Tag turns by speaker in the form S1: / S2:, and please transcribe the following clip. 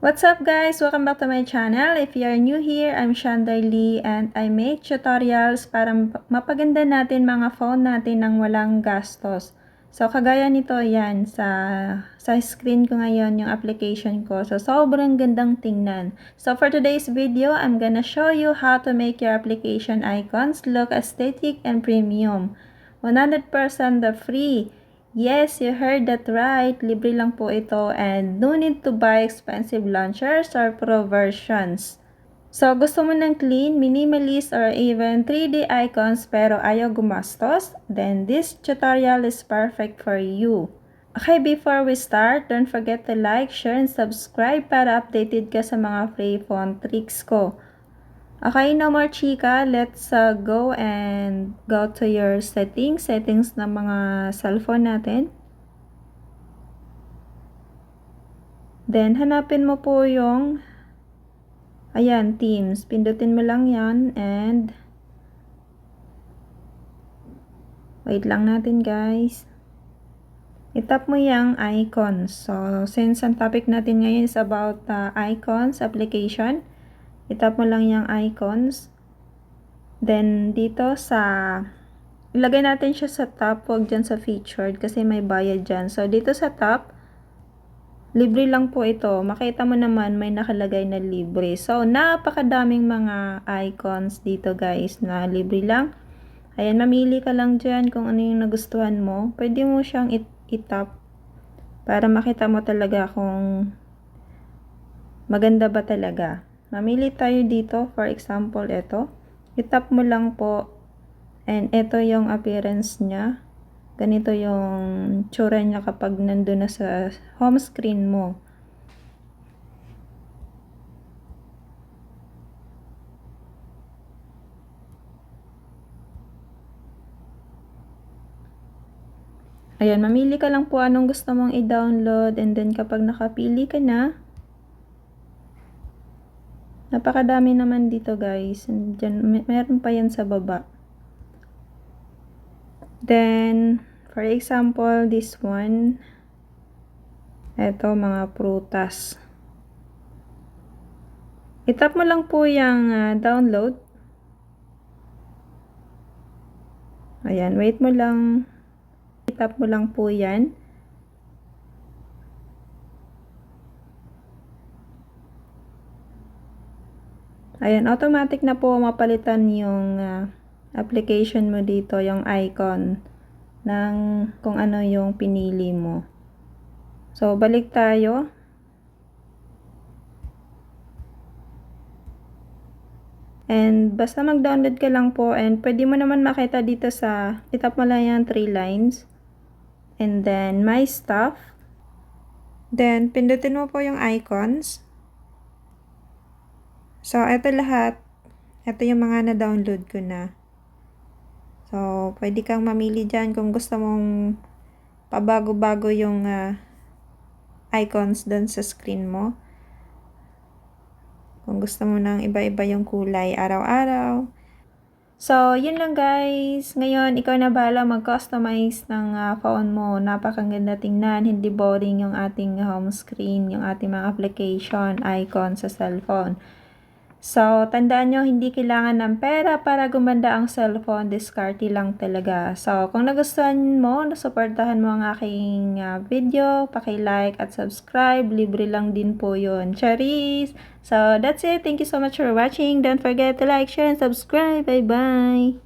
S1: What's up guys? Welcome back to my channel. If you are new here, I'm Shanday Lee and I make tutorials para mapaganda natin mga phone natin nang walang gastos. So kagaya nito yan, sa screen ko ngayon yung application ko. So sobrang gandang tingnan. So for today's video, I'm gonna show you how to make your application icons look aesthetic and premium. 100% the free. Yes, you heard that right. Libre lang po ito and no need to buy expensive launchers or pro versions. So, gusto mo ng clean, minimalist, or even 3D icons pero ayaw gumastos? Then this tutorial is perfect for you. Okay, before we start, don't forget to like, share, and subscribe para updated ka sa mga free phone tricks ko. Okay, no more chika. Let's go to your settings ng mga cellphone natin. Then, hanapin mo po yung, ayan, Teams. Pindutin mo lang yan and, wait lang natin guys. I-tap mo yung icons. So, since ang topic natin ngayon is about icons application, i-tap mo lang yung icons. Then, dito ilagay natin siya sa top, huwag dyan sa featured kasi may bayad dyan. So, dito sa top, libre lang po ito. Makita mo naman may nakalagay na libre. So, napakadaming mga icons dito guys na libre lang. Ayan, mamili ka lang dyan kung ano yung nagustuhan mo. Pwede mo siyang i-tap para makita mo talaga kung maganda ba talaga. Mamili tayo dito. For example, ito. I-tap mo lang po. And ito yung appearance niya. Ganito yung tsura niya kapag nandun na sa home screen mo. Ayan, mamili ka lang po anong gusto mong i-download. And then kapag nakapili ka na, napakadami naman dito guys. And dyan, meron pa yan sa baba. Then, for example, this one. Ito, mga prutas. I-tap mo lang po yung download. Ayan, wait mo lang. I-tap mo lang po yan. Ayan, automatic na po mapalitan yung application mo dito, yung icon ng kung ano yung pinili mo. So, balik tayo. And basta mag-download ka lang po and pwede mo naman makita dito sa, itap mo lang yan 3 lines. And then, my stuff. Then, pindutin mo po yung icons. So, ito lahat. Ito yung mga na-download ko na. So, pwede kang mamili dyan kung gusto mong pabago-bago yung icons dun sa screen mo. Kung gusto mo ng iba-iba yung kulay araw-araw. So, yun lang guys. Ngayon, ikaw na bahala mag-customize ng phone mo. Napakaganda tingnan. Hindi boring yung ating home screen, yung ating mga application, icon sa cellphone. So, tandaan nyo, hindi kailangan ng pera para gumanda ang cellphone. Diskarte lang talaga. So, kung nagustuhan mo, nasuportahan mo ang aking video, paki-like at subscribe. Libre lang din po yun. Charis! So, that's it. Thank you so much for watching. Don't forget to like, share, and subscribe. Bye-bye!